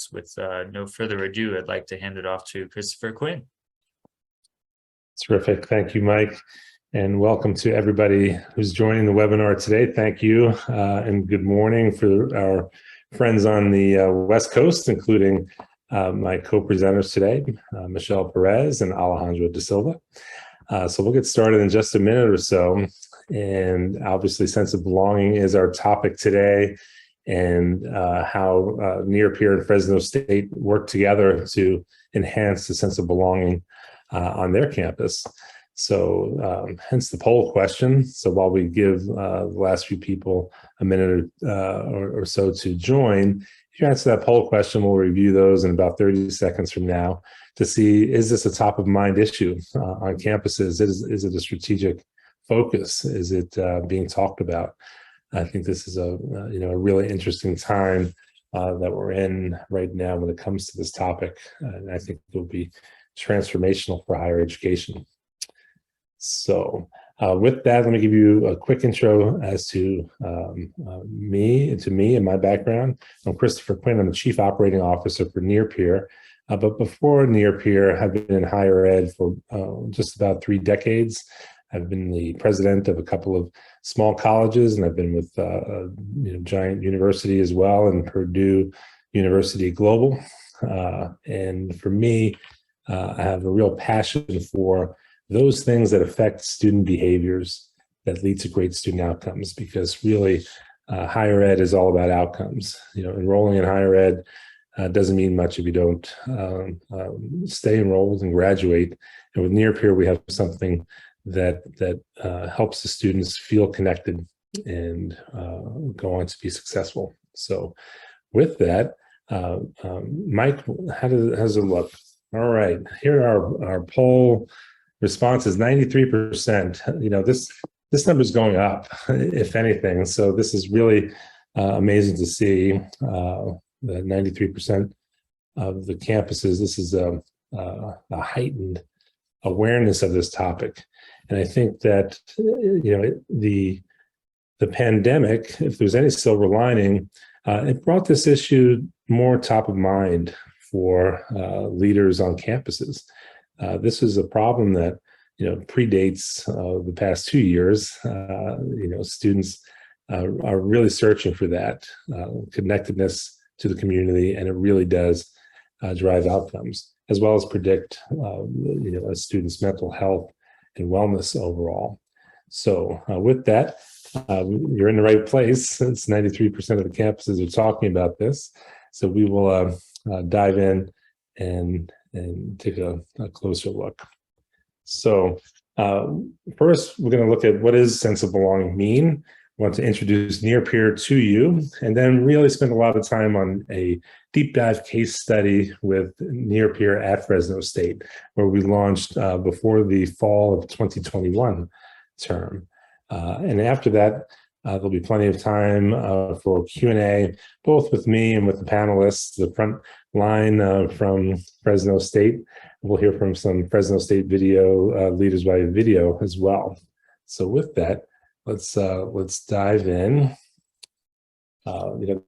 topics. With no further ado, I'd like to hand it off to Christopher Quinn. Terrific. Thank you, Mike. And welcome to everybody who's joining the webinar today. Thank you, and good morning for our friends on the West Coast, including my co-presenters today, Michelle Perez and Alejandro da Silva. So we'll get started in just a minute or so. And obviously, sense of belonging is our topic today, and how Nearpeer and Fresno State work together to enhance the sense of belonging on their campus. So hence the poll question. So while we give the last few people a minute or so to join, if you answer that poll question, we'll review those in about 30 seconds from now to see, is this a top of mind issue on campuses? Is it a strategic focus? Is it being talked about? I think this is a really interesting time that we're in right now when it comes to this topic. And I think it will be transformational for higher education. So with that, let me give you a quick intro as to me and my background. I'm Christopher Quinn. I'm the Chief Operating Officer for Nearpeer. But before Nearpeer, I've been in higher ed for just about 3 decades. I've been the president of a couple of small colleges, and I've been with giant university as well, and Purdue University Global. And for me, I have a real passion for those things that affect student behaviors that lead to great student outcomes, because really higher ed is all about outcomes. Enrolling in higher ed doesn't mean much if you don't stay enrolled and graduate. And with Nearpeer, we have something that helps the students feel connected and go on to be successful. So with that, Mike, how does it look? All right, here are our poll responses. 93%. This number is going up, if anything. So this is really amazing to see that 93% of the campuses. This is a heightened awareness of this topic, and I think that the pandemic, if there's any silver lining, it brought this issue more top of mind for leaders on campuses. This is a problem that predates the past 2 years. Students are really searching for that connectedness to the community, and it really does drive outcomes, as well as predict a student's mental health and wellness overall. So with that, you're in the right place. Since 93% of the campuses are talking about this, so we will dive in and take a closer look. So first, we're going to look at what does sense of belonging mean. I want to introduce Nearpeer to you, and then really spend a lot of time on a deep dive case study with Nearpeer at Fresno State, where we launched before the fall of 2021 term. And after that, there'll be plenty of time for Q&A, both with me and with the panelists, the front line from Fresno State. We'll hear from some Fresno State video leaders by video as well. So with that, let's dive in.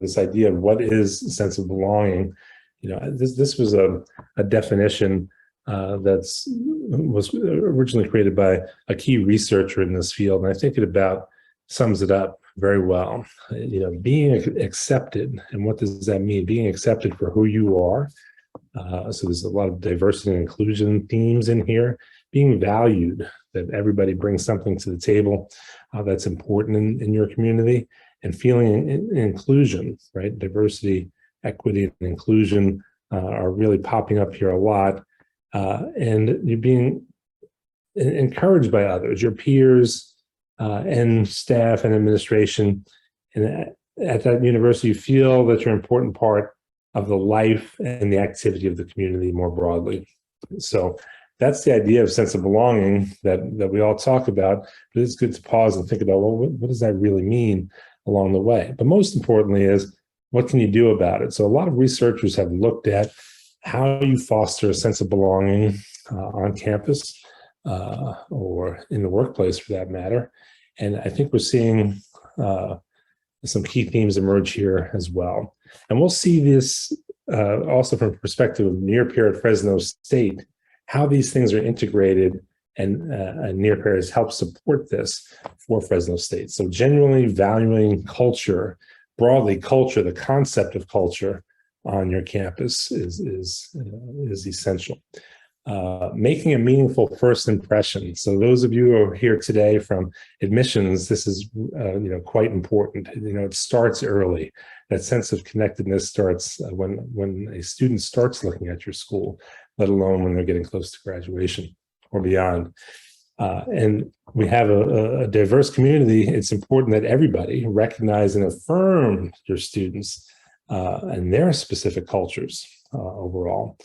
This idea of what is sense of belonging. This was a definition was originally created by a key researcher in this field, and I think it about sums it up very well. Being accepted, and what does that mean? Being accepted for who you are. So there's a lot of diversity and inclusion themes in here. Being valued, that everybody brings something to the table that's important in your community, and feeling inclusion, right? Diversity, equity, and inclusion are really popping up here a lot. And you're being encouraged by others, your peers, and staff and administration. And at that university, you feel that you're an important part of the life and the activity of the community more broadly. So that's the idea of sense of belonging that we all talk about, but it's good to pause and think about, well, what does that really mean along the way? But most importantly is, what can you do about it? So a lot of researchers have looked at how you foster a sense of belonging on campus or in the workplace for that matter. And I think we're seeing some key themes emerge here as well. And we'll see this also from the perspective of Nearpeer at Fresno State, how these things are integrated, and Nearpeer has helped support this for Fresno State. So genuinely valuing culture, broadly culture, the concept of culture on your campus is essential. Making a meaningful first impression. So those of you who are here today from admissions, this is quite important. It starts early. That sense of connectedness starts when a student starts looking at your school, let alone when they're getting close to graduation or beyond. And we have a diverse community. It's important that everybody recognize and affirm your students and their specific cultures overall.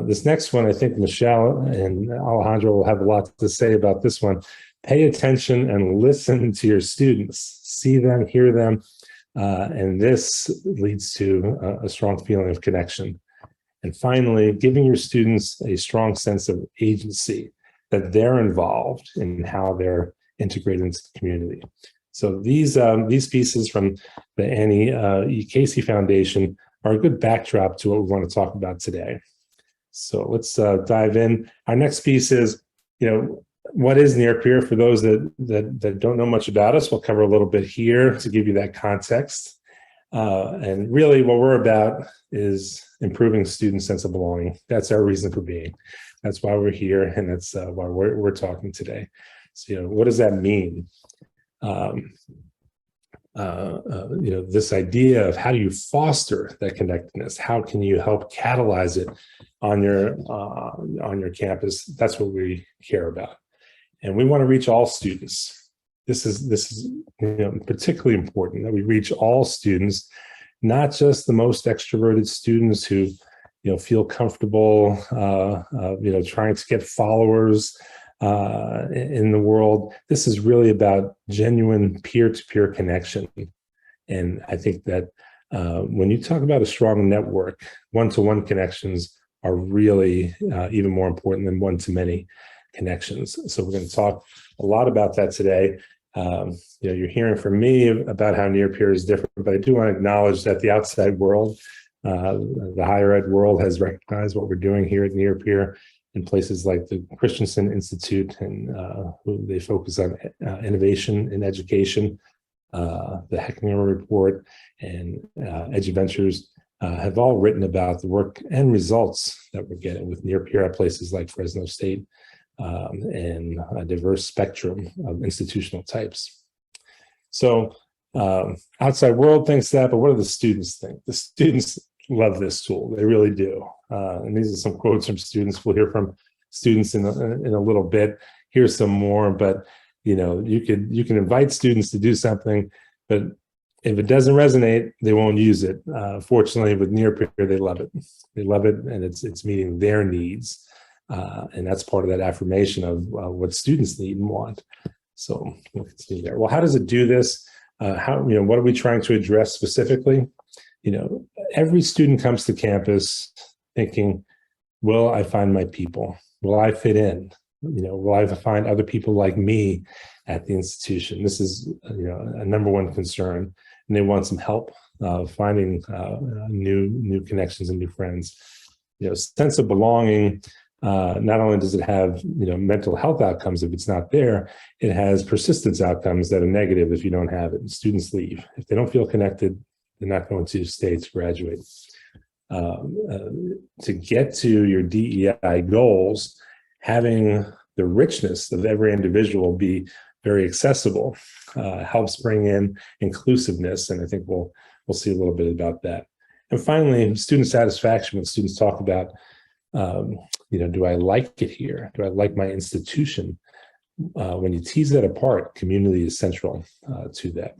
This next one, I think Michelle and Alejandro will have a lot to say about this one. Pay attention and listen to your students. See them, hear them, and this leads to a strong feeling of connection. And finally, giving your students a strong sense of agency, that they're involved in how they're integrated into the community. So these pieces from the Annie E. Casey Foundation are a good backdrop to what we want to talk about today. So let's dive in. Our next piece is, what is Nearpeer? For those that don't know much about us, we'll cover a little bit here to give you that context. And really what we're about is improving students' sense of belonging. That's our reason for being. That's why we're here, and that's why we're talking today. So, what does that mean? This idea of how do you foster that connectedness? How can you help catalyze it on your campus? That's what we care about, and we want to reach all students. This is particularly important that we reach all students, not just the most extroverted students who feel comfortable trying to get followers in the world. This is really about genuine peer-to-peer connection. And I think that when you talk about a strong network, one-to-one connections are really even more important than one-to-many connections. So we're going to talk a lot about that today. You're hearing from me about how Nearpeer is different, but I do want to acknowledge that the outside world, the higher ed world, has recognized what we're doing here at Nearpeer in places like the Christensen Institute, and they focus on innovation in education. The Hecklinger Report and EduVentures have all written about the work and results that we're getting with Nearpeer at places like Fresno State and a diverse spectrum of institutional types. So outside world thinks that, but what do the students think? The students love this tool. They really do. And these are some quotes from students. We'll hear from students in a little bit. Here's some more, but you can invite students to do something, but if it doesn't resonate, they won't use it. Fortunately, with Nearpeer, they love it. They love it, and it's meeting their needs. And that's part of that affirmation of what students need and want. So we'll continue there. Well, how does it do this? What are we trying to address specifically? Every student comes to campus thinking, will I find my people? Will I fit in? Will I find other people like me at the institution? This is, a number one concern, and they want some help finding new connections and new friends. Sense of belonging. Not only does it have mental health outcomes if it's not there, it has persistence outcomes that are negative if you don't have it. Students leave if they don't feel connected. They're not going to stay to graduate. To get to your DEI goals, having the richness of every individual be very accessible helps bring in inclusiveness, and I think we'll see a little bit about that. And finally, student satisfaction. When students talk about, do I like it here? Do I like my institution? When you tease that apart, community is central to that.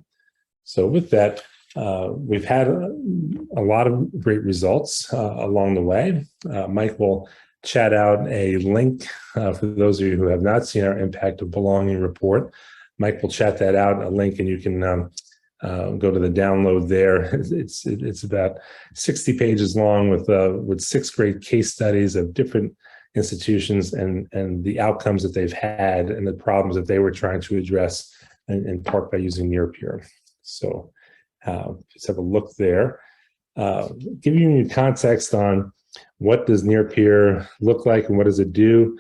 So with that, we've had a lot of great results along the way. Mike will chat out a link for those of you who have not seen our Impact of Belonging report. Mike will chat that out, a link, and you can go to the download there. It's about 60 pages long with 6 great case studies of different institutions and the outcomes that they've had and the problems that they were trying to address, in part by using Nearpeer. So let's have a look there. giving you context on what does Nearpeer look like and what does it do.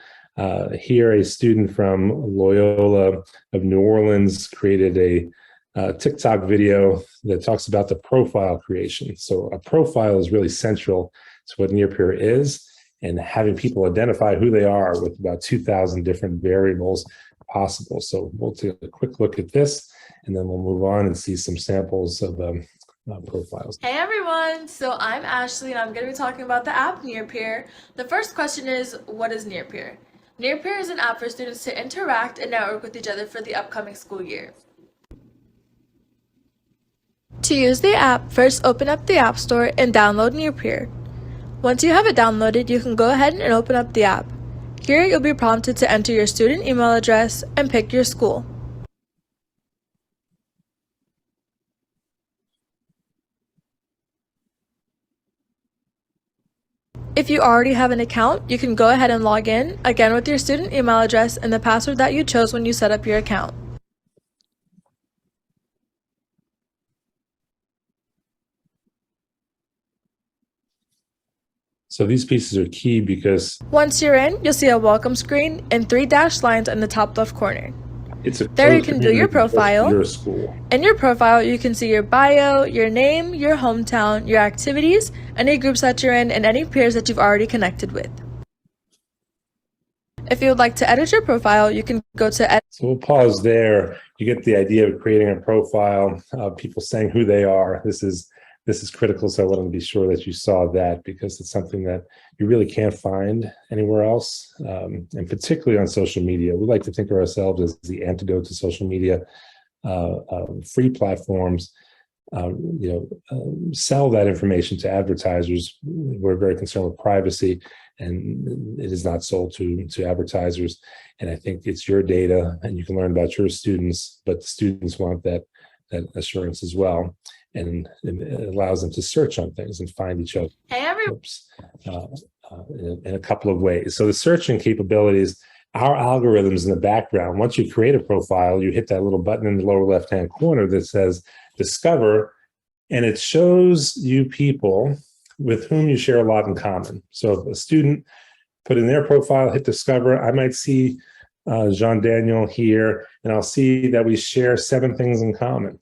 Here, a student from Loyola of New Orleans created a TikTok video that talks about the profile creation. So a profile is really central to what Nearpeer is, and having people identify who they are with about 2,000 different variables possible. So we'll take a quick look at this, and then we'll move on and see some samples of profiles. Hey everyone, so I'm Ashley and I'm going to be talking about the app Nearpeer. The first question is, what is Nearpeer? Nearpeer is an app for students to interact and network with each other for the upcoming school year. To use the app, first open up the App Store and download Nearpeer. Once you have it downloaded, you can go ahead and open up the app. Here you'll be prompted to enter your student email address and pick your school. If you already have an account, you can go ahead and log in, again with your student email address and the password that you chose when you set up your account. So these pieces are key because once you're in, you'll see a welcome screen and 3 dashed lines in the top left corner. There you can do your profile. In your profile, you can see your bio, your name, your hometown, your activities, any groups that you're in, and any peers that you've already connected with. If you would like to edit your profile, you can go to edit. So we'll pause there. You get the idea of creating a profile, people saying who they are. This is critical, so I wanted to be sure that you saw that, because it's something that you really can't find anywhere else, and particularly on social media. We like to think of ourselves as the antidote to social media. Free platforms, sell that information to advertisers. We're very concerned with privacy, and it is not sold to advertisers. And I think it's your data, and you can learn about your students, but the students want that assurance as well. And it allows them to search on things and find each other. Hey, everyone. In a couple of ways. So the searching capabilities, our algorithms in the background, once you create a profile, you hit that little button in the lower left-hand corner that says Discover, and it shows you people with whom you share a lot in common. So if a student put in their profile, hit Discover, I might see Jean Daniel here, and I'll see that we share 7 things in common.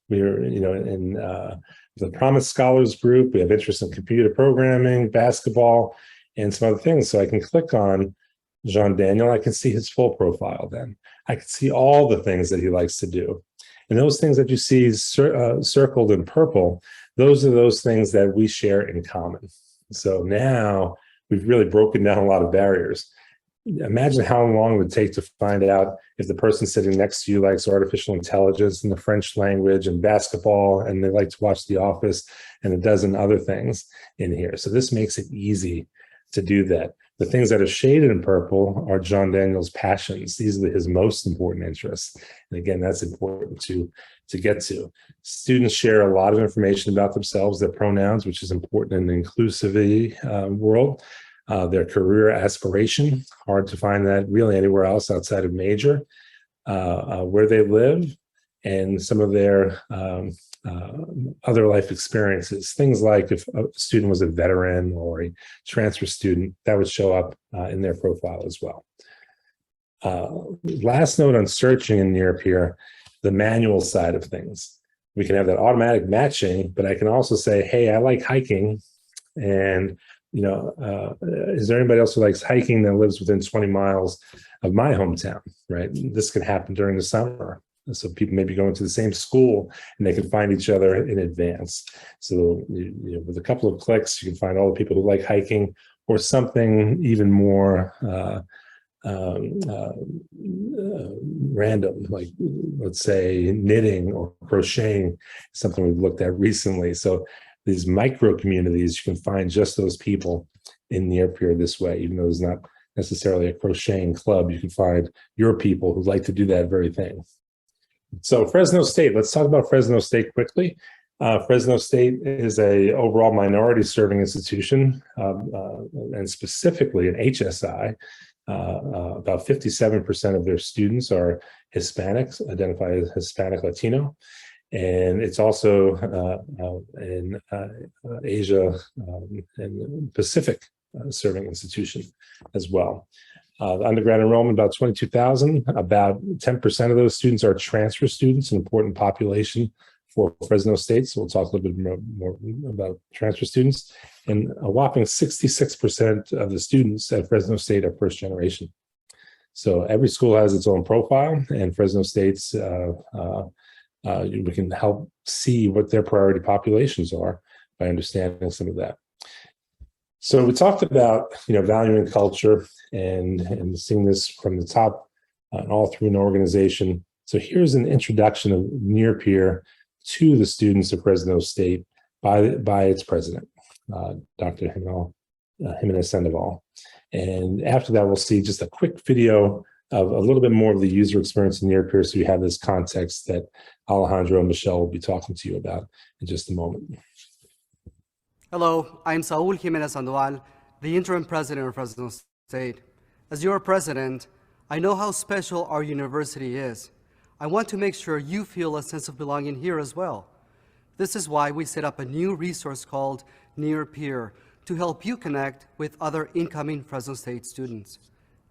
We're, in the Promise Scholars group, we have interest in computer programming, basketball, and some other things. So I can click on Jean Daniel. I can see his full profile then. I can see all the things that he likes to do. And those things that you see circled in purple, those are those things that we share in common. So now we've really broken down a lot of barriers. Imagine how long it would take to find out if the person sitting next to you likes artificial intelligence and the French language and basketball, and they like to watch The Office and a dozen other things in here. So this makes it easy to do that. The things that are shaded in purple are John Daniel's passions. These are his most important interests. And again, that's important to get to. Students share a lot of information about themselves, their pronouns, which is important in the inclusivity world. Their career aspiration, hard to find that really anywhere else outside of major, where they live, and some of their other life experiences. Things like if a student was a veteran or a transfer student, that would show up in their profile as well. Last note on searching in Nearpeer, the manual side of things. We can have that automatic matching, but I can also say, hey, I like hiking, and is there anybody else who likes hiking that lives within 20 miles of my hometown, right? This can happen during the summer. So people may be going to the same school and they can find each other in advance. So with a couple of clicks, you can find all the people who like hiking, or something even more random, like let's say knitting or crocheting, something we've looked at recently. So these micro communities, you can find just those people in Nearpeer this way. Even though there's not necessarily a crocheting club, you can find your people who like to do that very thing. So Fresno State, let's talk about Fresno State quickly. Fresno State is a overall minority serving institution, and specifically an HSI. About 57% of their students are Hispanics, identify as Hispanic Latino. And it's also in Asia and Pacific serving institution as well. The undergrad enrollment, about 22,000. About 10% of those students are transfer students, an important population for Fresno State. So we'll talk a little bit more about transfer students. And a whopping 66% of the students at Fresno State are first generation. So every school has its own profile, and Fresno State's, we can help see what their priority populations are by understanding some of that. So we talked about, valuing culture and seeing this from the top and all through an organization. So here's an introduction of Nearpeer to the students of Fresno State by its president, Dr. Jimenez Sandoval. And after that, we'll see just a quick video of a little bit more of the user experience in Nearpeer, so you have this context that Alejandro and Michelle will be talking to you about in just a moment. Hello, I'm Saul Jimenez Sandoval, the interim president of Fresno State. As your president, I know how special our university is. I want to make sure you feel a sense of belonging here as well. This is why we set up a new resource called Nearpeer to help you connect with other incoming Fresno State students.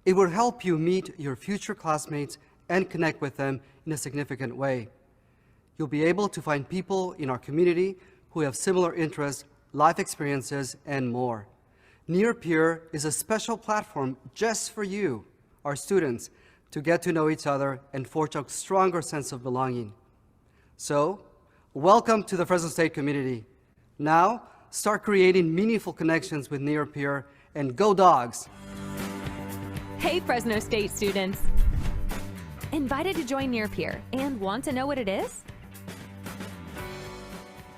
It will help you meet your future classmates and connect with them in a significant way. You'll be able to find people in our community who have similar interests, life experiences, and more. Nearpeer is a special platform just for you, our students, to get to know each other and forge a stronger sense of belonging. So, welcome to the Fresno State community. Now, start creating meaningful connections with Nearpeer, and go Dogs! Hey Fresno State students! Invited to join Nearpeer and want to know what it is?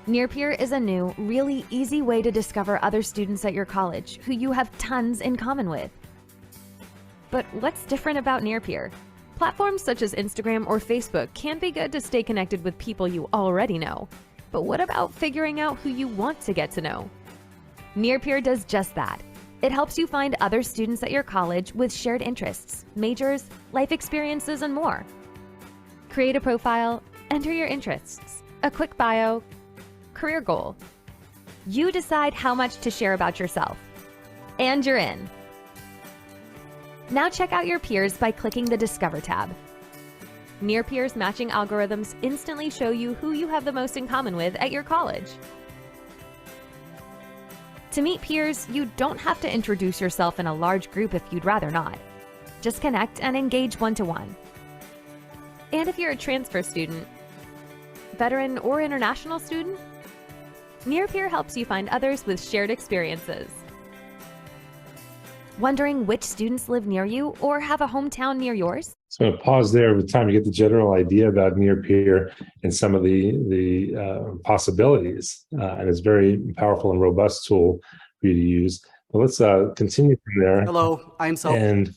Nearpeer is a new, really easy way to discover other students at your college who you have tons in common with. But what's different about Nearpeer? Platforms such as Instagram or Facebook can be good to stay connected with people you already know. But what about figuring out who you want to get to know? Nearpeer does just that. It helps you find other students at your college with shared interests, majors, life experiences, and more. Create a profile, enter your interests, a quick bio, career goal. You decide how much to share about yourself. And you're in. Now check out your peers by clicking the Discover tab. Nearpeer's matching algorithms instantly show you who you have the most in common with at your college. To meet peers, you don't have to introduce yourself in a large group if you'd rather not. Just connect and engage one-to-one. And if you're a transfer student, veteran or international student, Nearpeer helps you find others with shared experiences. Wondering which students live near you or have a hometown near yours? So I'm going to pause there over time to get the general idea about Nearpeer and some of the possibilities. And it's a very powerful and robust tool for you to use. But let's continue from there. Hello, I'm Saul. And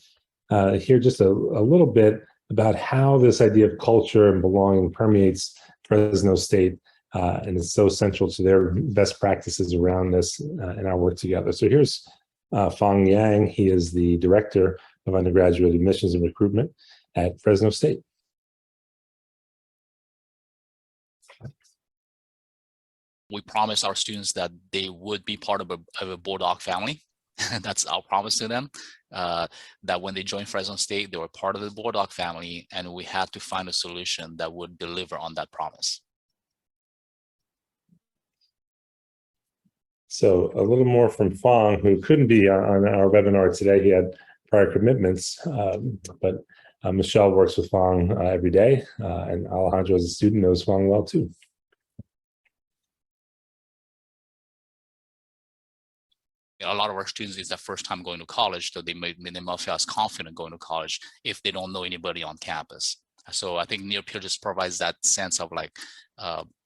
hear just a little bit about how this idea of culture and belonging permeates Fresno State. And it's so central to their best practices around this in our work together. So here's Fang Yang. He is the Director of Undergraduate Admissions and Recruitment at Fresno State. We promised our students that they would be part of a Bulldog family. That's our promise to them, that when they joined Fresno State, they were part of the Bulldog family, and we had to find a solution that would deliver on that promise. So a little more from Fang, who couldn't be on our webinar today. He had prior commitments, but Michelle works with Fang every day, and Alejandro, as a student, knows Fang well too. A lot of our students, it's their first time going to college, so they might feel as confident going to college if they don't know anybody on campus. So I think Nearpeer just provides that sense of like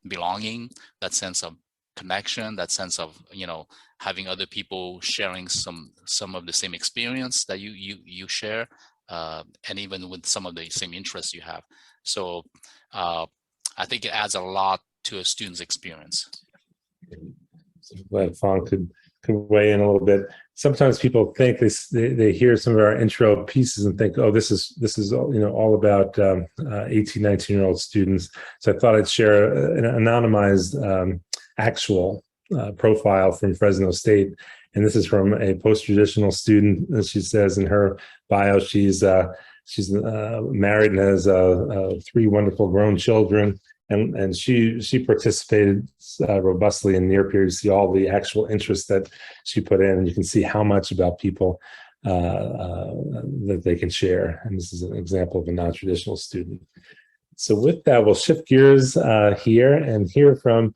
belonging, that sense of connection, that sense of having other people sharing some of the same experience that you share, and even with some of the same interests you have. So I think it adds a lot to a student's experience. So glad Fang could can weigh in a little bit. Sometimes people think they hear some of our intro pieces and think, oh, this is all about 18, 19-year-old students. So I thought I'd share an anonymized actual profile from Fresno State. And this is from a post-traditional student. As she says in her bio, she's married and has 3 wonderful grown children. And she participated robustly in Nearpeer. You see all the actual interest that she put in, and you can see how much about people that they can share. And this is an example of a non-traditional student. So with that, we'll shift gears here and hear from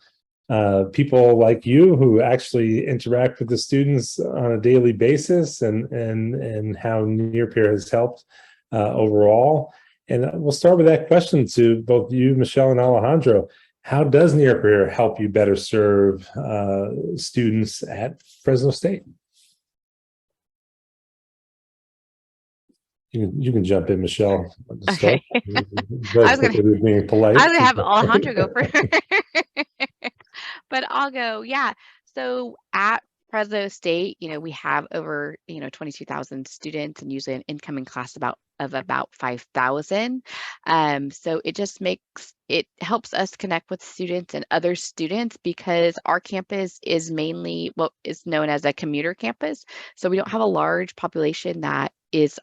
people like you who actually interact with the students on a daily basis, and how Nearpeer has helped overall. And we'll start with that question to both you, Michelle, and Alejandro. How does Nearpeer help you better serve students at Fresno State? You can jump in, Michelle. Okay. I was being polite. I was gonna have Alejandro go first, but I'll go. Yeah. So at Fresno State, we have over 22,000 students, and usually an incoming class of about 5,000. So it helps us connect with students and other students, because our campus is mainly what is known as a commuter campus. So we don't have a large population that is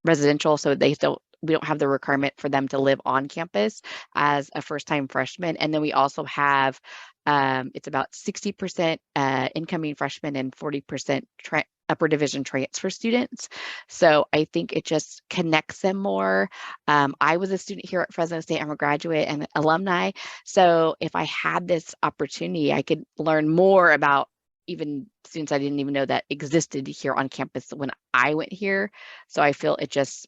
residential, so we don't have the requirement for them to live on campus as a first-time freshman. And then we also have it's about 60% incoming freshmen and 40% upper division transfer students. So I think it just connects them more. I was a student here at Fresno State. I'm a graduate and alumni. So if I had this opportunity, I could learn more about even students I didn't even know that existed here on campus when I went here. So I feel it just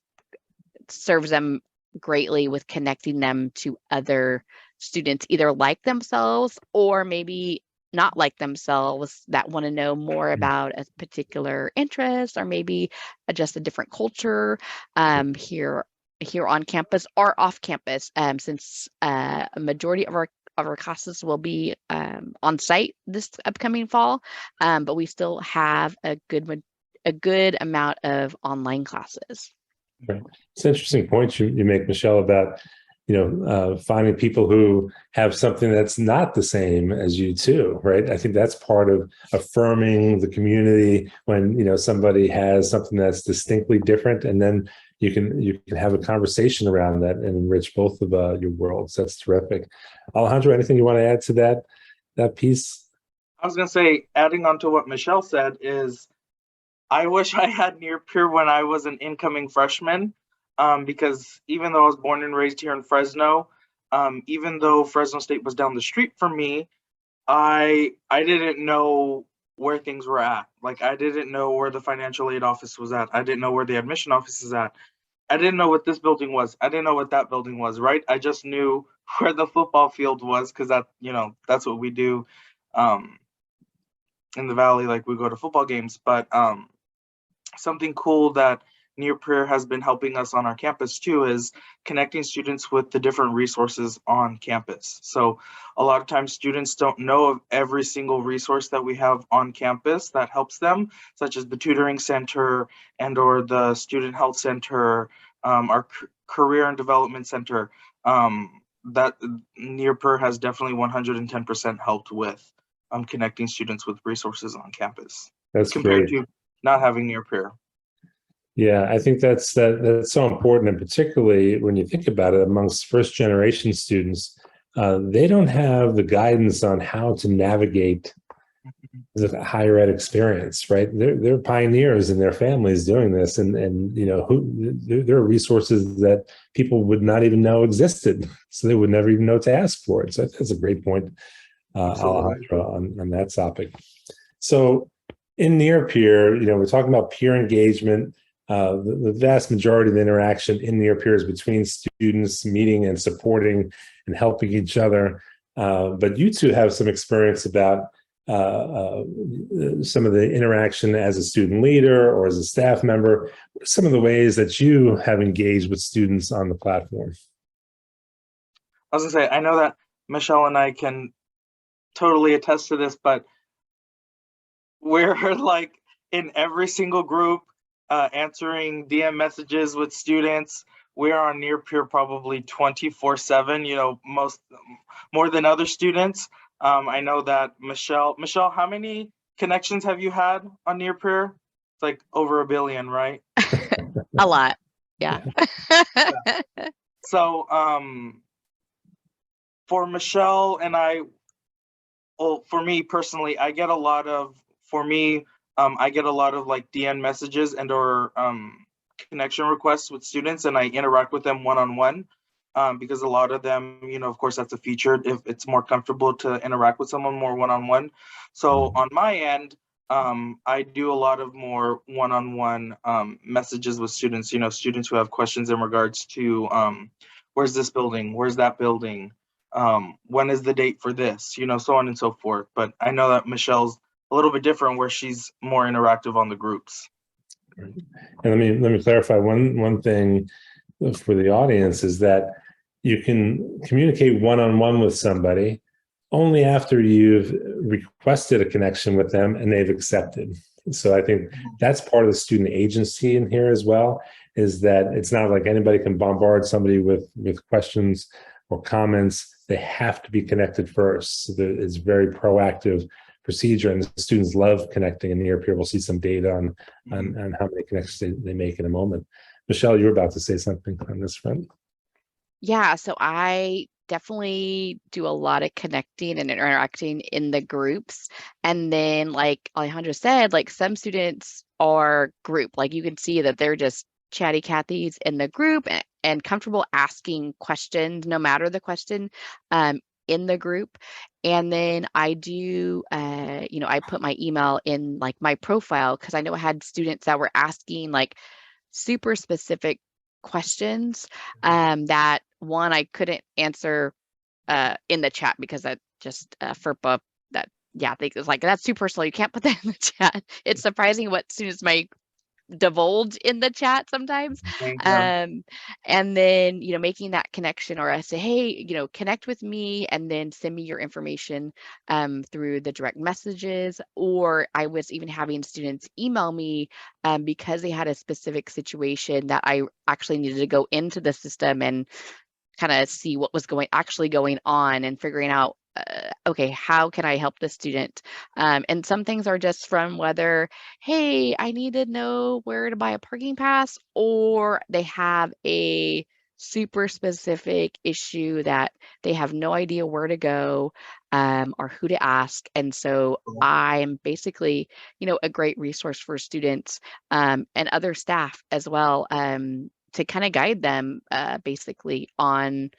serves them greatly with connecting them to other students, either like themselves or maybe not like themselves, that want to know more about a particular interest, or maybe just a different culture here on campus or off campus, since a majority of our classes will be on site this upcoming fall, but we still have a good amount of online classes. Right. It's an interesting point you make, Michelle, about finding people who have something that's not the same as you too, right? I think that's part of affirming the community when somebody has something that's distinctly different, and then you can have a conversation around that and enrich both of your worlds. That's terrific. Alejandro, anything you want to add to that piece? I was going to say, adding on to what Michelle said, is I wish I had Nearpeer when I was an incoming freshman, because even though I was born and raised here in Fresno, even though Fresno State was down the street from me, I didn't know where things were at. Like, I didn't know where the financial aid office was at. I didn't know where the admission office is at. I didn't know what this building was. I didn't know what that building was, right? I just knew where the football field was, because that's what we do in the Valley. Like, we go to football games. But something cool that Nearpeer has been helping us on our campus too is connecting students with the different resources on campus. So a lot of times students don't know of every single resource that we have on campus that helps them, such as the tutoring center or the student health center, our career and development center, that Nearpeer has definitely 110% helped with connecting students with resources on campus. That's compared great. to not having Nearpeer. Yeah, I think that's so important, and particularly when you think about it, amongst first-generation students, they don't have the guidance on how to navigate the higher ed experience, right? They're pioneers in their families doing this, and there are resources that people would not even know existed, so they would never even know to ask for it. So that's a great point, Alejandro, on that topic. So in Nearpeer, we're talking about peer engagement. The vast majority of the interaction in Nearpeer is between students meeting and supporting and helping each other. But you two have some experience about some of the interaction as a student leader or as a staff member. What are some of the ways that you have engaged with students on the platform? I was gonna say, I know that Michelle and I can totally attest to this, but we're like in every single group, answering DM messages with students. We are on Nearpeer probably 24/7, more than other students. I know that Michelle, how many connections have you had on Nearpeer? It's like over 1 billion, right? A lot. Yeah. So for Michelle and I, well, for me personally, I get a lot of like DM messages and or connection requests with students, and I interact with them one-on-one, because a lot of them, of course, that's a feature if it's more comfortable to interact with someone more one-on-one. So on my end, I do a lot of more one-on-one messages with students, students who have questions in regards to where's this building, where's that building, when is the date for this, so on and so forth. But I know that Michelle's a little bit different, where she's more interactive on the groups. And let me clarify one thing for the audience, is that you can communicate one-on-one with somebody only after you've requested a connection with them and they've accepted. So I think that's part of the student agency in here as well, is that it's not like anybody can bombard somebody with questions or comments. They have to be connected first. So it's very proactive procedure, and the students love connecting. And Nearpeer, we'll see some data on how many connections they make in a moment. Michelle, you're about to say something on this front. Yeah, so I definitely do a lot of connecting and interacting in the groups. And then, like Alejandro said, like some students are group, like you can see that they're just chatty Cathy's in the group and comfortable asking questions, no matter the question, in the group. And then I do, I put my email in like my profile, because I know I had students that were asking like super specific questions that one I couldn't answer in the chat, because that just FERPA, that, yeah, they, it's like, that's too personal, you can't put that in the chat. It's surprising what students might divulge in the chat sometimes. And then, making that connection, or I say, hey, connect with me and then send me your information through the direct messages. Or I was even having students email me because they had a specific situation that I actually needed to go into the system and kind of see what was actually going on, and figuring out, okay, how can I help the student? And some things are just from whether, hey, I need to know where to buy a parking pass, or they have a super specific issue that they have no idea where to go or who to ask. And so I'm basically, a great resource for students and other staff as well, to kind of guide them basically on,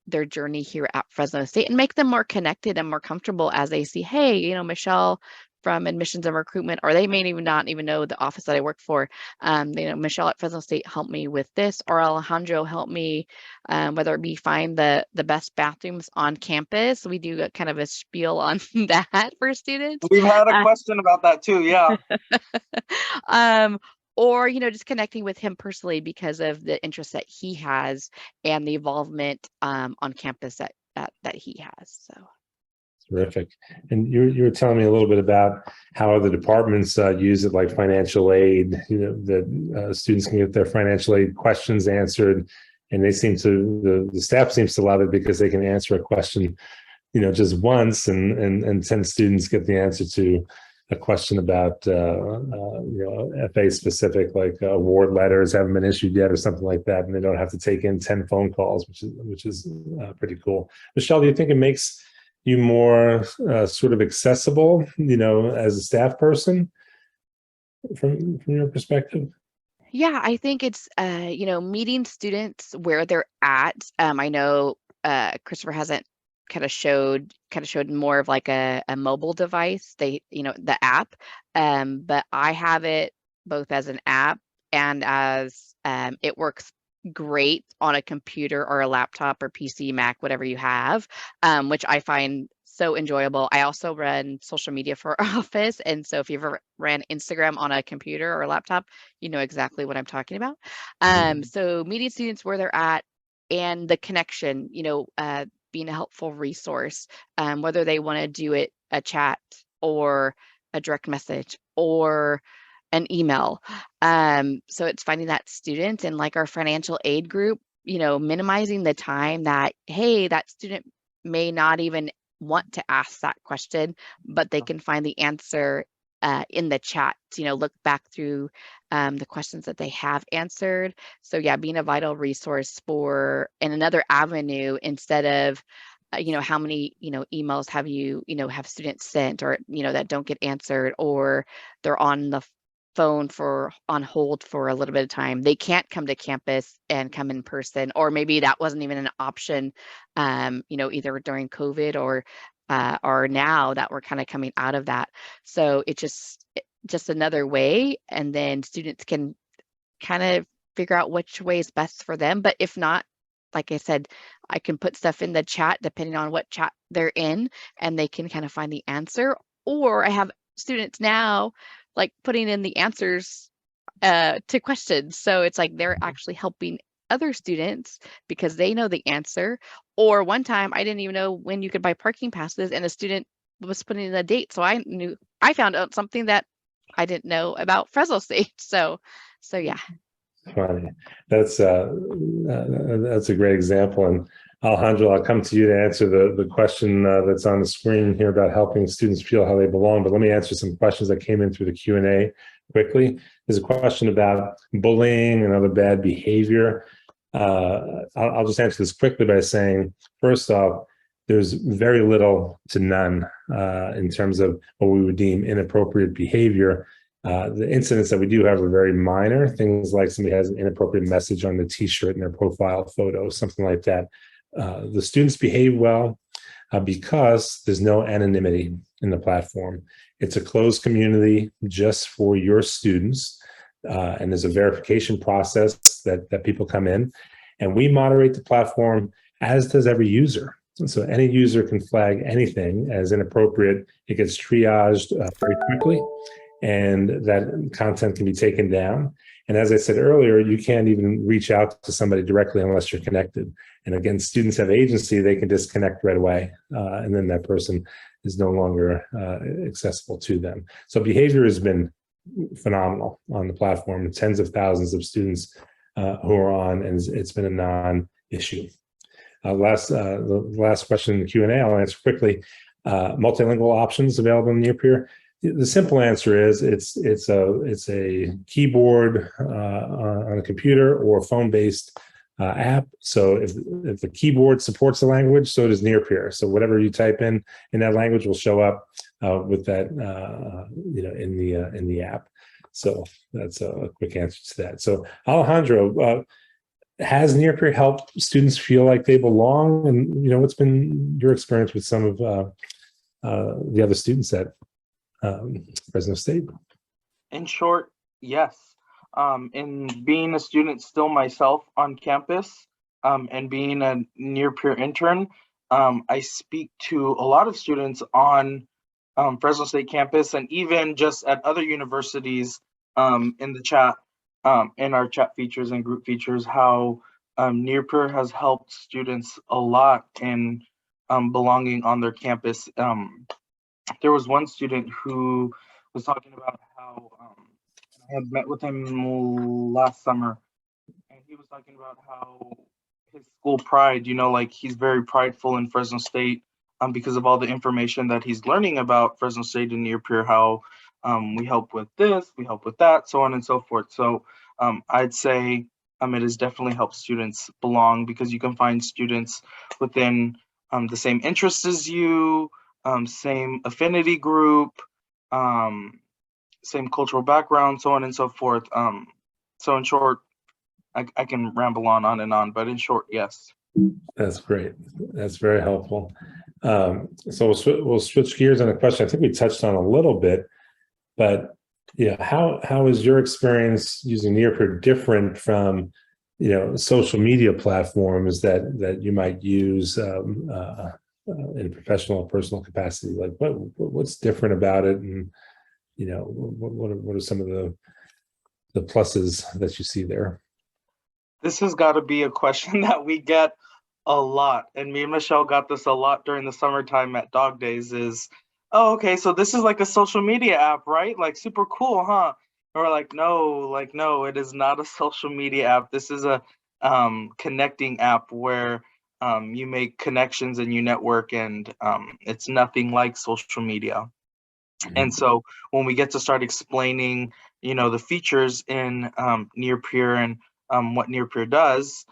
their journey here at Fresno State, and make them more connected and more comfortable as they see, hey, Michelle from admissions and recruitment, or they may even not even know the office that I work for. Michelle at Fresno State helped me with this, or Alejandro helped me, whether it be find the best bathrooms on campus. We do kind of a spiel on that for students. We've had a question about that too, yeah. Or, just connecting with him personally because of the interest that he has and the involvement on campus that he has. So Terrific. And you were telling me a little bit about how other departments use it, like financial aid, that students can get their financial aid questions answered, and they seem to, the staff seems to love it because they can answer a question, just once, and 10 students get the answer to a question about, FA specific, like award letters haven't been issued yet or something like that, and they don't have to take in 10 phone calls, which is pretty cool. Michelle, do you think it makes you more sort of accessible, as a staff person from your perspective? Yeah, I think it's, meeting students where they're at. I know Christopher hasn't kind of showed more of like a mobile device, the app, but I have it both as an app and as it works great on a computer or a laptop or PC, Mac, whatever you have, which I find so enjoyable. I also run social media for our office, and so if you've ever ran Instagram on a computer or a laptop, you know exactly what I'm talking about. So meeting students where they're at, and the connection, being a helpful resource, whether they want to do it a chat or a direct message or an email. So it's finding that student, and like our financial aid group, minimizing the time that, hey, that student may not even want to ask that question, but they can find the answer in the chat, look back through the questions that they have answered. So yeah, being a vital resource for, and another avenue instead of, how many, emails have you, have students sent, or, that don't get answered, or they're on the phone on hold for a little bit of time. They can't come to campus and come in person, or maybe that wasn't even an option, either during COVID or now that we're kind of coming out of that. So it's just another way, and then students can kind of figure out which way is best for them. But if not, like I said, I can put stuff in the chat depending on what chat they're in, and they can kind of find the answer. Or I have students now like putting in the answers to questions. So it's like they're actually helping other students because they know the answer. Or one time I didn't even know when you could buy parking passes, and a student was putting in a date. So I found out something that I didn't know about Fresno State. So yeah. Funny. That's a great example. And Alejandro, I'll come to you to answer the question that's on the screen here about helping students feel how they belong. But let me answer some questions that came in through the Q&A quickly. There's a question about bullying and other bad behavior. I'll just answer this quickly by saying, first off, there's very little to none in terms of what we would deem inappropriate behavior. The incidents that we do have are very minor, things like somebody has an inappropriate message on the t-shirt in their profile photo, something like that. The students behave well because there's no anonymity in the platform. It's a closed community just for your students, and there's a verification process that people come in, and we moderate the platform, as does every user. So any user can flag anything as inappropriate. It gets triaged very quickly, and that content can be taken down. And as I said earlier, you can't even reach out to somebody directly unless you're connected. And again, students have agency, they can disconnect right away, and then that person is no longer accessible to them. So behavior has been phenomenal on the platform. Tens of thousands of students who are on, and it's been a non-issue. The last question in the Q&A, I'll answer quickly. Multilingual options available in Nearpeer. The simple answer is it's a keyboard on a computer or phone-based app. So if the keyboard supports the language, so does Nearpeer. So whatever you type in that language will show up with that in the app. So that's a quick answer to that. So Alejandro, has Nearpeer helped students feel like they belong? And what's been your experience with some of the other students at Fresno State? In short, yes. In being a student still myself on campus, and being a Nearpeer intern, I speak to a lot of students on Fresno State campus, and even just at other universities in the chat, in our chat features and group features, how Nearpeer has helped students a lot in belonging on their campus. There was one student who was talking about how I had met with him last summer, and he was talking about how his school pride, like he's very prideful in Fresno State because of all the information that he's learning about Fresno State and Nearpeer, how we help with this, we help with that, so on and so forth. So I'd say it has definitely helped students belong, because you can find students within the same interests as you, same affinity group, same cultural background, so on and so forth. So in short, I can ramble on and on, but in short, yes. That's great. That's very helpful. So we'll switch gears on a question I think we touched on a little bit, but how is your experience using Nearpeer different from social media platforms that you might use in a professional or personal capacity? Like what's different about it, and what are some of the pluses that you see there? This has got to be a question that we get a lot, and me and Michelle got this a lot during the summertime at Dog Days, is oh, okay, so this is like a social media app, right? Like super cool, huh? Or like, no, it is not a social media app. This is a connecting app where you make connections and you network, and it's nothing like social media. And so when we get to start explaining, the features in Nearpeer and what Nearpeer does,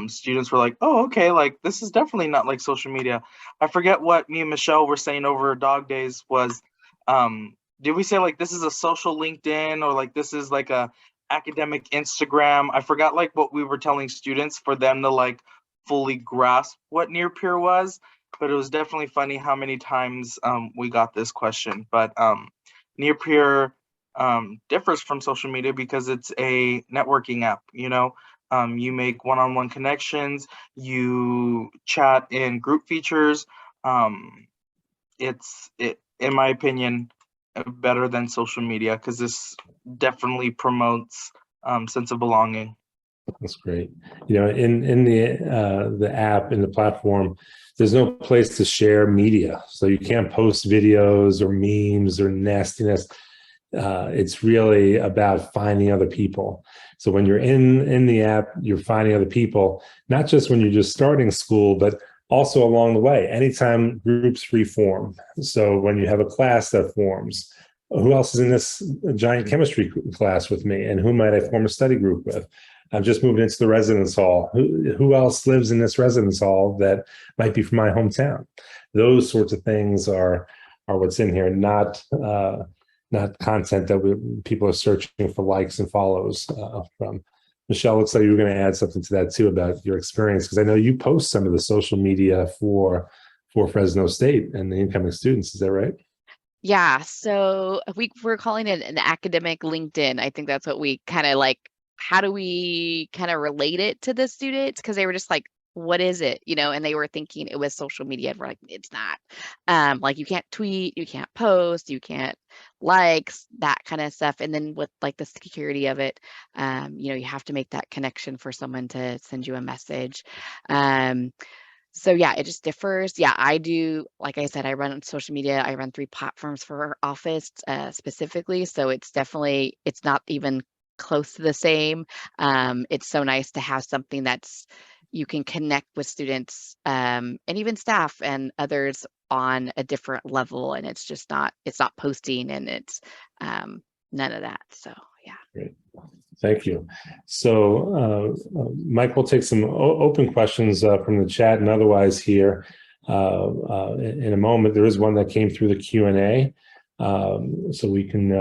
students were like, oh, okay, like this is definitely not like social media. I forget what me and Michelle were saying over dog days was, did we say like this is a social LinkedIn, or like this is like a academic Instagram? I forgot like what we were telling students for them to like fully grasp what Nearpeer was. But it was definitely funny how many times we got this question. But Nearpeer differs from social media because it's a networking app. You make one-on-one connections, you chat in group features. It's in my opinion, better than social media because this definitely promotes sense of belonging. That's great. In the app, in the platform, there's no place to share media. So you can't post videos or memes or nastiness. It's really about finding other people. So when you're in the app, you're finding other people, not just when you're just starting school, but also along the way, anytime groups reform. So when you have a class that forms, who else is in this giant chemistry class with me? And who might I form a study group with? I've just moved into the residence hall. Who else lives in this residence hall that might be from my hometown? Those sorts of things are what's in here, not content that people are searching for likes and follows from. Michelle, looks like you were going to add something to that too about your experience, because I know you post some of the social media for Fresno State and the incoming students. Is that right? Yeah, so we're calling it an academic LinkedIn. I think that's what we kind of like. How do we kind of relate it to the students? Because they were just like, what is it? And they were thinking it was social media. And we're like, it's not. Like you can't tweet, you can't post, you can't likes, that kind of stuff. And then with like the security of it, you have to make that connection for someone to send you a message. So yeah, it just differs. Yeah, I do. Like I said, I run on social media. I run 3 platforms for our office specifically. So it's not even close to the same. It's so nice to have something that's you can connect with students and even staff and others on a different level. And it's not posting, and it's none of that. So yeah. Great. Thank you. So Mike, we'll take some open questions from the chat and otherwise here in a moment. There is one that came through the Q&A, so we can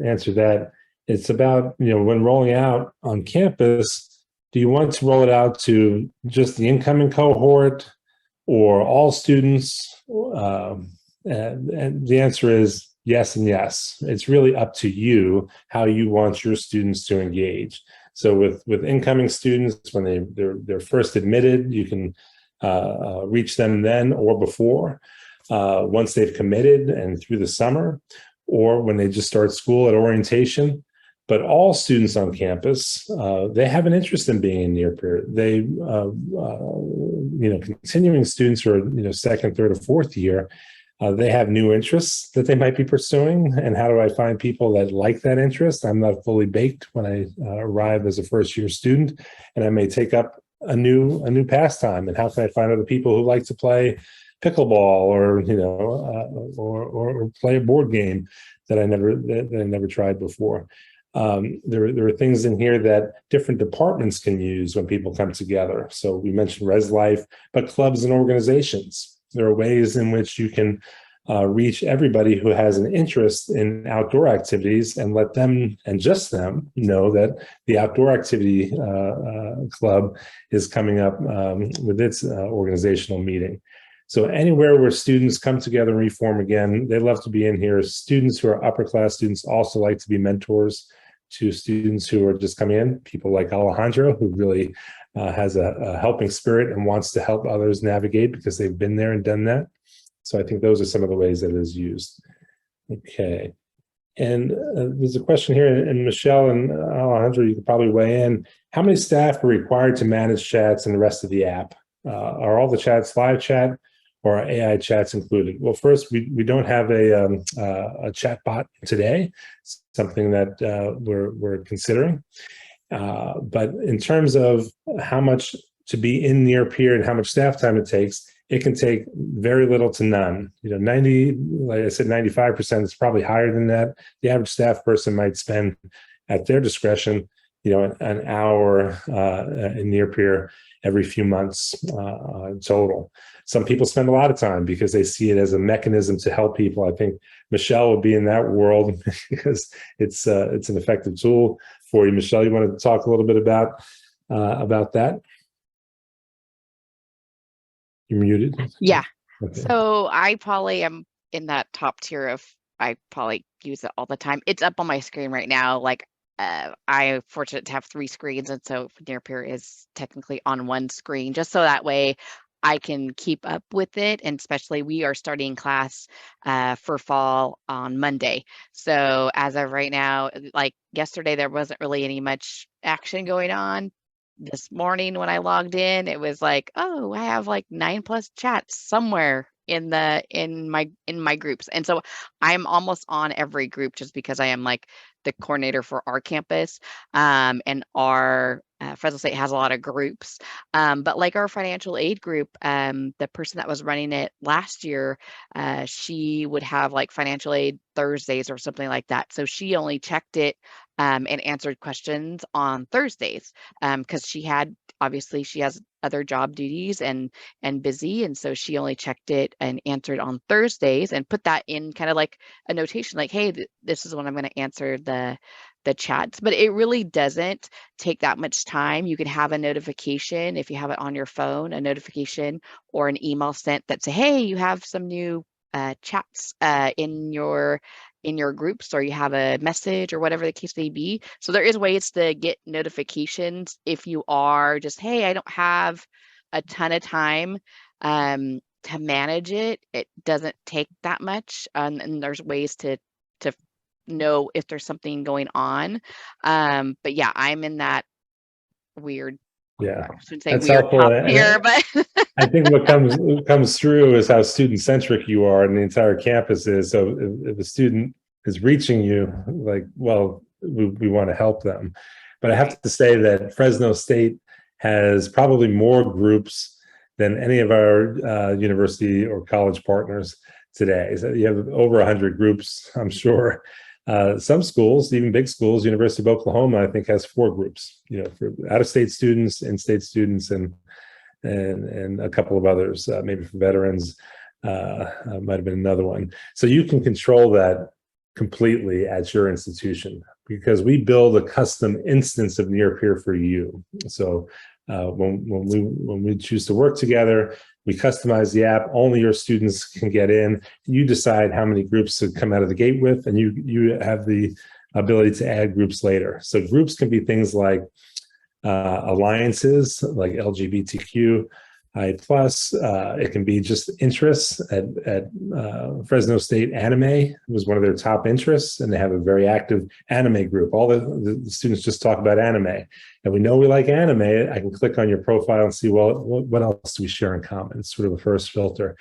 answer that. It's about, when rolling out on campus, do you want to roll it out to just the incoming cohort or all students? And the answer is yes and yes. It's really up to you how you want your students to engage. So with incoming students, when they're first admitted, you can reach them then or before, once they've committed and through the summer, or when they just start school at orientation. But all students on campus, they have an interest in being in Nearpeer. They, continuing students who are, second, third, or fourth year, they have new interests that they might be pursuing. And how do I find people that like that interest? I'm not fully baked when I arrive as a first year student, and I may take up a new pastime. And how can I find other people who like to play pickleball or or play a board game that I never tried before? There are things in here that different departments can use when people come together. So we mentioned Res Life, but clubs and organizations. There are ways in which you can reach everybody who has an interest in outdoor activities and let them, and just them, know that the outdoor activity club is coming up with its organizational meeting. So anywhere where students come together and reform again, they love to be in here. Students who are upper class students also like to be mentors to students who are just coming in. People like Alejandro, who really has a helping spirit and wants to help others navigate because they've been there and done that. So I think those are some of the ways that it is used. Okay. And there's a question here, and Michelle and Alejandro, you could probably weigh in. How many staff are required to manage chats and the rest of the app? Are all the chats live chat, or are AI chats included? Well, first, we don't have a chat bot today, something that we're considering. But in terms of how much to be in Nearpeer and how much staff time it takes, it can take very little to none. 90, like I said, 95% is probably higher than that. The average staff person might spend at their discretion, an hour in Nearpeer every few months total. Some people spend a lot of time because they see it as a mechanism to help people. I think Michelle would be in that world because it's an effective tool for you. Michelle, you want to talk a little bit about that? You're muted. Yeah. Okay. So I probably am in that top tier of, I probably use it all the time. It's up on my screen right now. Like I'm fortunate to have 3 screens. And so Nearpeer is technically on 1 screen, just so that way I can keep up with it. And especially we are starting class for fall on Monday. So as of right now, like yesterday, there wasn't really any much action going on. This morning when I logged in, it was like, oh, I have like 9+ chats somewhere in my groups. And so I'm almost on every group just because I am like the coordinator for our campus. And our Fresno State has a lot of groups. But like our financial aid group, the person that was running it last year, she would have like financial aid Thursdays or something like that. So she only checked it and answered questions on Thursdays because she has other job duties and busy, and so she only checked it and answered on Thursdays and put that in kind of like a notation, like, hey, this is when I'm going to answer the chats. But it really doesn't take that much time. You can have a notification if you have it on your phone, a notification or an email sent that say, hey, you have some new chats in your groups, or you have a message or whatever the case may be. So there is ways to get notifications if you are just, hey, I don't have a ton of time to manage it. It doesn't take that much. And there's ways to know if there's something going on. But yeah, I'm in that weird. Yeah, I shouldn't say that's weird helpful. top here, but I think what comes through is how student-centric you are and the entire campus is. So if a student is reaching you, like, well, we want to help them. But I have to say that Fresno State has probably more groups than any of our university or college partners today. So you have over 100 groups, I'm sure. Some schools, even big schools, University of Oklahoma, I think has 4 groups, for out-of-state students, in-state students, and a couple of others, maybe for veterans, might have been another one. So you can control that completely at your institution because we build a custom instance of Nearpeer for you. So when we choose to work together, we customize the app. Only your students can get in. You decide how many groups to come out of the gate with, and you have the ability to add groups later. So groups can be things like alliances, like LGBTQ, it can be just interests. At Fresno State, anime was one of their top interests, and they have a very active anime group. All the students just talk about anime, and we know we like anime. I can click on your profile and see, well, what else do we share in common? It's sort of the first filter.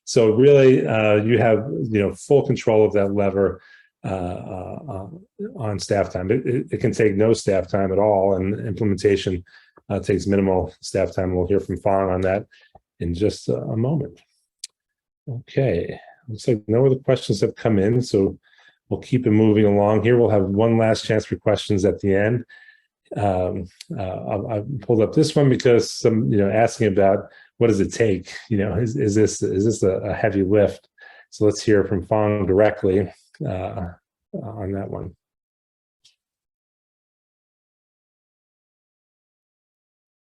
So really, you have full control of that lever on staff time. It can take no staff time at all, and implementation takes minimal staff time. We'll hear from Fong on that in just a moment. Okay, looks like no other questions have come in, so we'll keep it moving along here. We'll have one last chance for questions at the end. I pulled up this one because some, asking about what does it take? Is this a heavy lift? So let's hear from Fong directly on that one.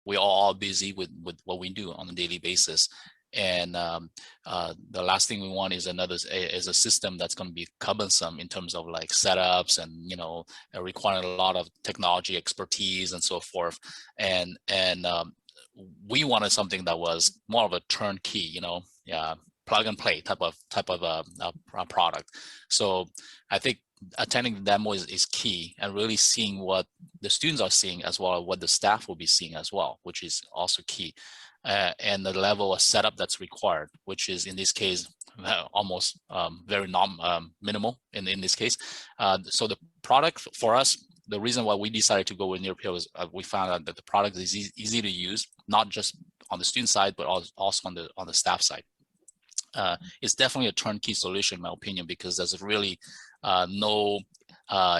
We're all busy with what we do on a daily basis. And the last thing we want is a system that's going to be cumbersome in terms of like setups and requiring a lot of technology expertise and so forth. And we wanted something that was more of a turnkey, plug and play type of a product. So I think attending the demo is key, and really seeing what the students are seeing as well as what the staff will be seeing as well, which is also key. and the level of setup that's required, which is in this case almost very minimal in this case. So the product for us, the reason why we decided to go with Nearpeer was we found out that the product is easy to use, not just on the student side, but also on the staff side. It's definitely a turnkey solution, in my opinion, because there's really no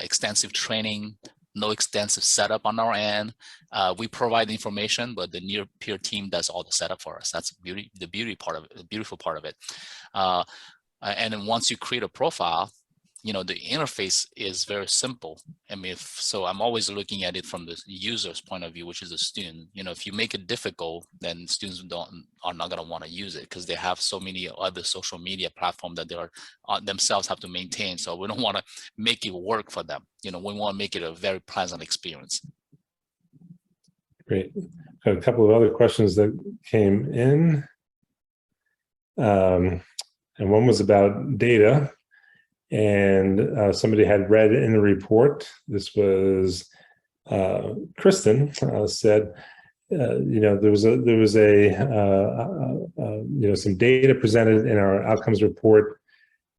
extensive training, no extensive setup on our end. We provide the information, but the Nearpeer team does all the setup for us. That's the beautiful part of it. And then once you create a profile, the interface is very simple. I mean, so I'm always looking at it from the user's point of view, which is a student. If you make it difficult, then students are not going to want to use it because they have so many other social media platforms that they are themselves have to maintain. So we don't want to make it work for them. We want to make it a very pleasant experience. Great. Got a couple of other questions that came in. And one was about data. And somebody had read in the report, this was Kristen, said, there was some data presented in our outcomes report,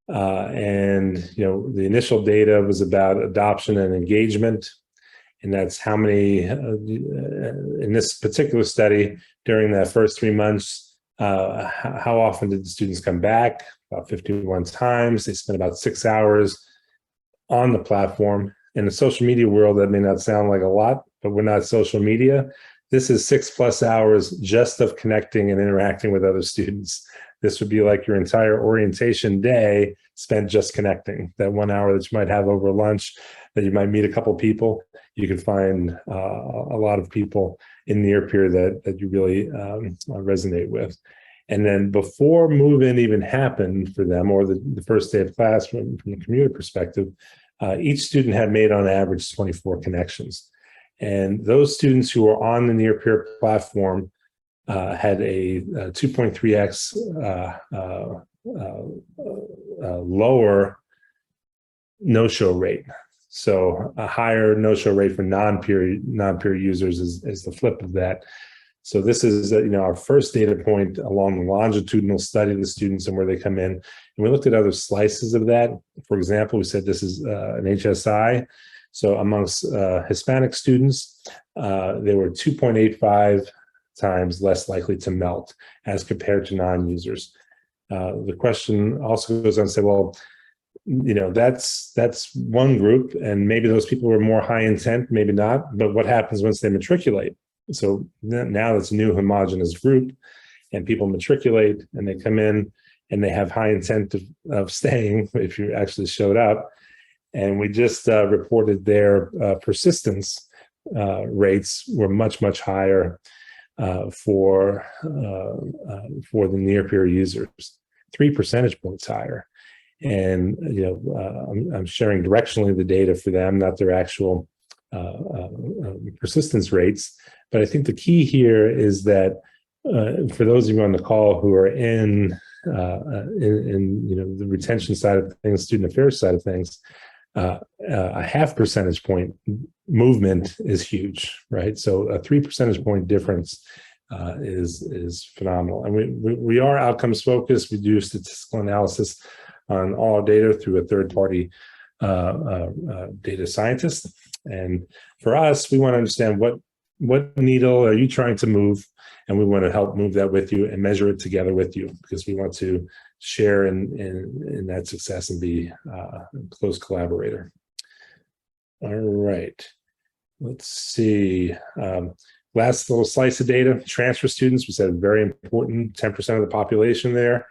and the initial data was about adoption and engagement, and that's how many in this particular study during that first 3 months. How often did the students come back? About 51 times. They spent about 6 hours on the platform. In the social media world, that may not sound like a lot, but we're not social media. This is 6+ hours just of connecting and interacting with other students. This would be like your entire orientation day spent just connecting. That 1 hour that you might have over lunch, that you might meet a couple people. You can find a lot of people in Nearpeer that you really resonate with. And then before move-in even happened for them, or the first day of class from the commuter perspective, each student had made on average 24 connections. And those students who were on the Nearpeer platform had a 2.3x lower no-show rate. So a higher no-show rate for non-peer users is the flip of that. So this is our first data point along the longitudinal study of the students and where they come in. And we looked at other slices of that. For example, we said this is an HSI. So amongst Hispanic students, they were 2.85 times less likely to melt as compared to non-users. The question also goes on to say, well, that's one group, and maybe those people were more high intent, maybe not, but what happens once they matriculate? So now it's a new homogeneous group, and people matriculate and they come in and they have high intent of staying if you actually showed up. And we just reported their persistence rates were much, much higher for the Nearpeer users, 3 percentage points higher. And I'm sharing directionally the data for them, not their actual persistence rates. But I think the key here is that for those of you on the call who are in the retention side of things, student affairs side of things, a 0.5 percentage point movement is huge, right? So a 3 percentage point difference is phenomenal. And we are outcomes focused. We do statistical analysis on all data through a third-party data scientist. And for us, we want to understand what needle are you trying to move, and we want to help move that with you and measure it together with you, because we want to share in that success and be a close collaborator. All right, let's see. Last little slice of data, transfer students, we said very important, 10% of the population there.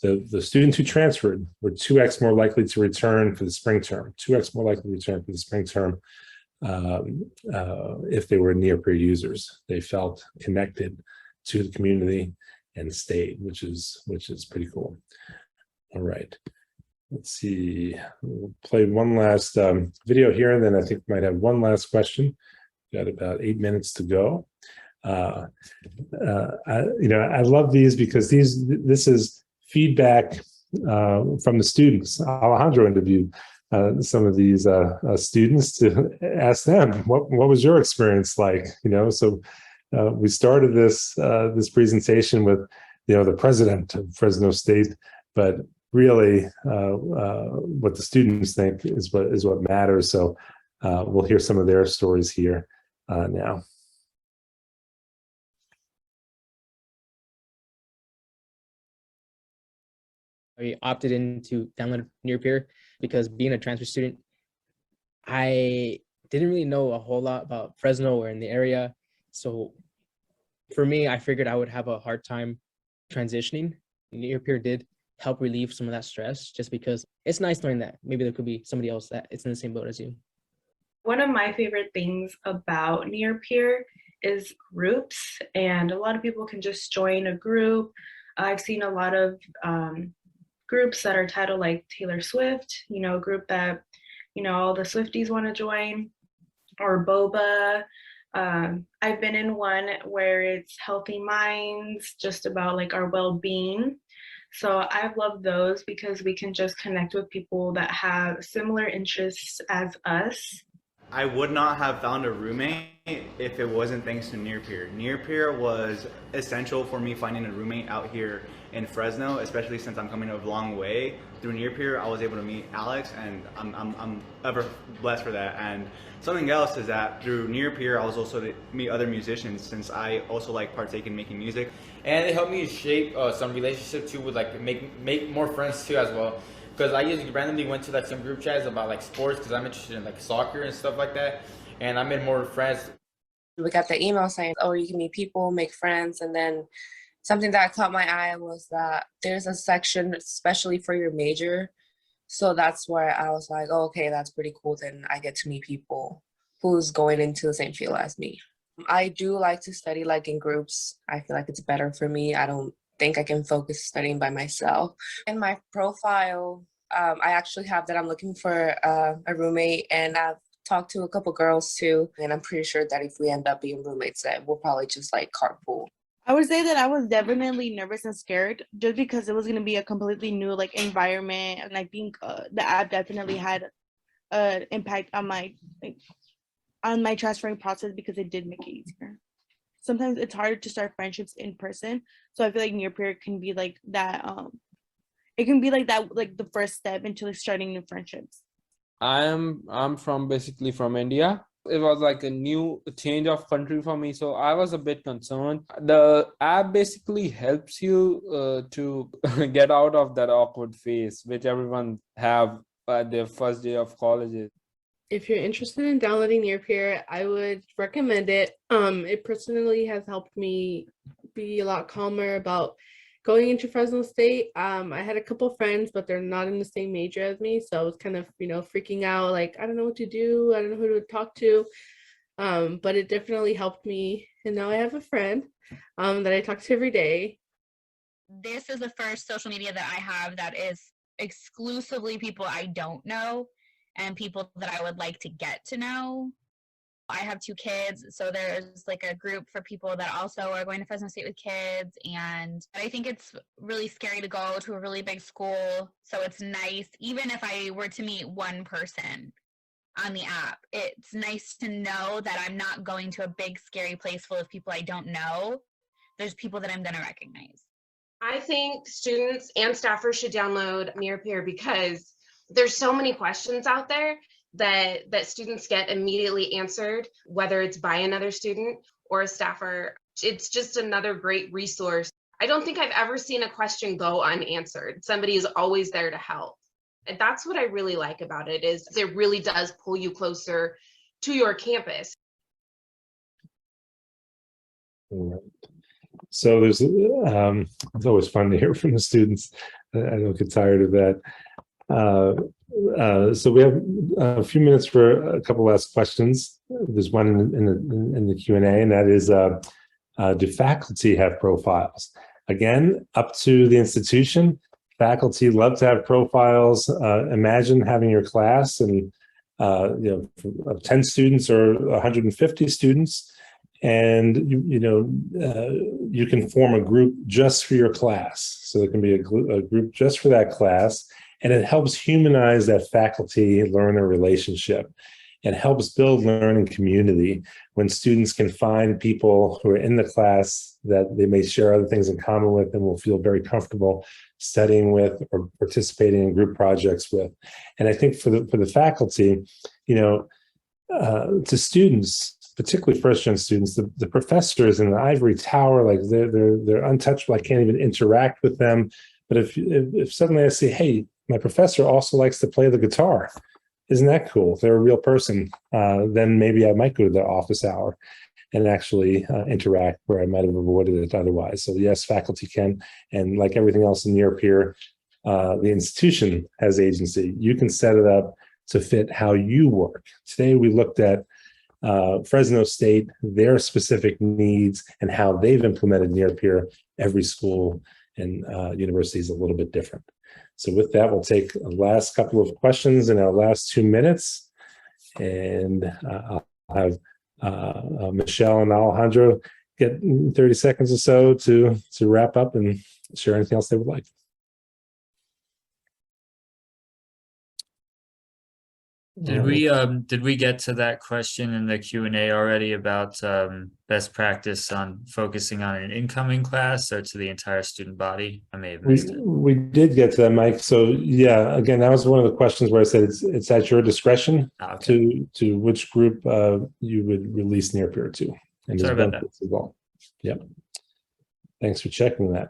The students who transferred were 2x more likely to return for the spring term, 2x more likely to return for the spring term if they were Nearpeer users. They felt connected to the community and stayed, which is pretty cool. All right, let's see. We'll play one last video here, and then I think we might have one last question. Got about 8 minutes to go. I love these because this is feedback from the students. Alejandro interviewed some of these students to ask them, what was your experience like? So we started this presentation with, the president of Fresno State, but really what the students think is what matters. So we'll hear some of their stories here now. I opted in to download Nearpeer because being a transfer student, I didn't really know a whole lot about Fresno or in the area. So for me, I figured I would have a hard time transitioning. Nearpeer did help relieve some of that stress, just because it's nice knowing that maybe there could be somebody else that is in the same boat as you. One of my favorite things about Nearpeer is groups, and a lot of people can just join a group. I've seen a lot of groups that are titled like Taylor Swift, a group that, all the Swifties want to join, or boba. I've been in one where it's healthy minds, just about like our well-being. So I've loved those because we can just connect with people that have similar interests as us. I would not have found a roommate if it wasn't thanks to Nearpeer. Nearpeer was essential for me finding a roommate out here in Fresno, especially since I'm coming a long way. Through Nearpeer, I was able to meet Alex, and I'm ever blessed for that. And something else is that through Nearpeer, I was also to meet other musicians, since I also like partake in making music. And it helped me shape some relationship too, with like make more friends too as well. Because I just randomly went to like some group chats about like sports, because I'm interested in like soccer and stuff like that, and I made more friends. We got the email saying, oh, you can meet people, make friends, and then something that caught my eye was that there's a section especially for your major. So that's where I was like, oh, okay, that's pretty cool. Then I get to meet people who's going into the same field as me. I do like to study like in groups. I feel like it's better for me. I don't think I can focus studying by myself. In my profile, I actually have that I'm looking for a roommate, and I've talked to a couple girls too, and I'm pretty sure that if we end up being roommates, that we'll probably just like carpool. I would say that I was definitely nervous and scared, just because it was going to be a completely new like environment, and I think the app definitely had an impact on my transferring process, because it did make it easier. Sometimes it's harder to start friendships in person, so I feel like Nearpeer can be like that. It can be like that, like the first step into like starting new friendships. I'm basically from India. It was like a new change of country for me, so I was a bit concerned. The app basically helps you to get out of that awkward phase which everyone have at their first day of college. If you're interested in downloading Nearpeer, I would recommend it. It personally has helped me be a lot calmer about going into Fresno State. I had a couple friends, but they're not in the same major as me, so I was kind of, freaking out, like, I don't know what to do, I don't know who to talk to, but it definitely helped me, and now I have a friend that I talk to every day. This is the first social media that I have that is exclusively people I don't know and people that I would like to get to know. I have 2 kids, so there's like a group for people that also are going to Fresno State with kids, and I think it's really scary to go to a really big school, so it's nice, even if I were to meet one person on the app, it's nice to know that I'm not going to a big scary place full of people I don't know. There's people that I'm going to recognize. I think students and staffers should download Nearpeer because there's so many questions out there that students get immediately answered, whether it's by another student or a staffer. It's just another great resource. I don't think I've ever seen a question go unanswered. Somebody is always there to help. And that's what I really like about it, is it really does pull you closer to your campus. So there's it's always fun to hear from the students. I don't get tired of that. So we have a few minutes for a couple last questions. There's one in the Q&A, and that is, do faculty have profiles? Again, up to the institution. Faculty love to have profiles. Imagine having your class and of 10 students or 150 students, and you can form a group just for your class. So there can be a group just for that class. And it helps humanize that faculty-learner relationship. and helps build learning community when students can find people who are in the class that they may share other things in common with and will feel very comfortable studying with or participating in group projects with. And I think for the faculty, you know, to students, particularly first-gen students, the professors in the ivory tower, like they're untouchable. I can't even interact with them. But if suddenly I say, hey, my professor also likes to play the guitar, isn't that cool? If they're a real person, then maybe I might go to their office hour and actually interact where I might have avoided it otherwise. So yes, faculty can, and like everything else in Nearpeer, the institution has agency. You can set it up to fit how you work. Today we looked at Fresno State, their specific needs, and how they've implemented Nearpeer. Every school and university is a little bit different. So with that, we'll take the last couple of questions in our last 2 minutes. And I'll have Michelle and Alejandro get 30 seconds or so to wrap up and share anything else they would like. Did we get to that question in the Q&A already about best practice on focusing on an incoming class or to the entire student body? I may have missed it. We did get to that, Mike. So yeah, again, that was one of the questions where I said it's at your discretion to which group you would release Nearpeer to. And Sorry about that. As well. Yep. Thanks for checking that.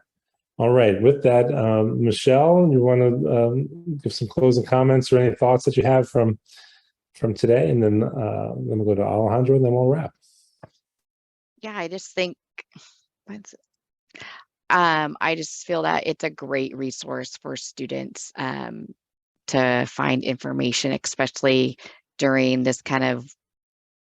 All right. With that, Michelle, you want to give some closing comments or any thoughts that you have from today, and then we'll go to Alejandro, and then we'll wrap. Yeah, I just think I just feel that it's a great resource for students to find information, especially during this kind of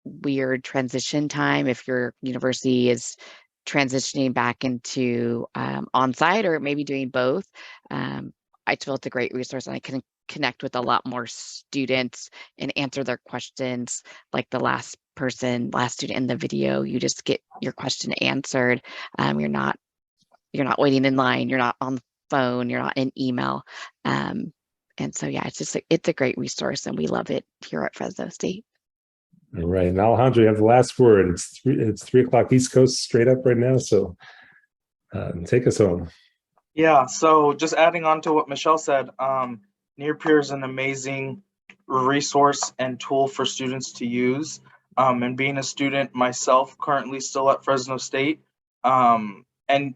weird transition time. If your university is transitioning back into on-site or maybe doing both, I feel it's a great resource, and I can connect with a lot more students and answer their questions. Like the last student in the video, you just get your question answered. You're not waiting in line, you're not on the phone, you're not in email. And so yeah, it's a great resource, and we love it here at Fresno State. All right, and Alejandro, you have the last word. It's 3 o'clock East Coast straight up right now, so take us home. Yeah, so just adding on to what Michelle said, Nearpeer is an amazing resource and tool for students to use. And being a student myself, currently still at Fresno State, and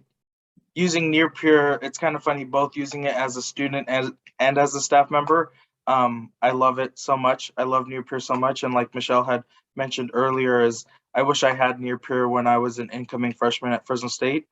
using Nearpeer, it's kind of funny, both using it as a student and as a staff member. I love it so much. I love Nearpeer so much. And like Michelle had mentioned earlier, is I wish I had Nearpeer when I was an incoming freshman at Fresno State.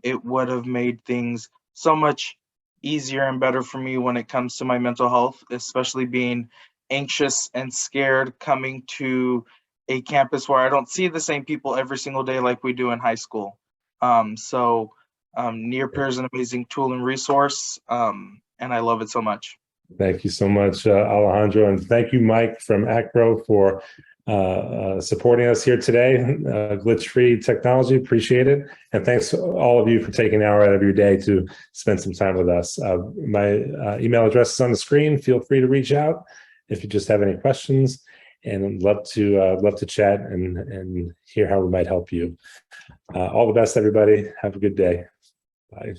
It would have made things so much easier and better for me when it comes to my mental health, especially being anxious and scared coming to a campus where I don't see the same people every single day like we do in high school. Nearpeer is an amazing tool and resource, and I love it so much. Thank you so much, Alejandro, and thank you, Mike from ACRO, for supporting us here today. Glitch-free technology, appreciate it. And thanks to all of you for taking an hour out of your day to spend some time with us. My email address is on the screen. Feel free to reach out if you just have any questions, and I'd love to chat and hear how we might help you. All the best, everybody. Have a good day. Bye.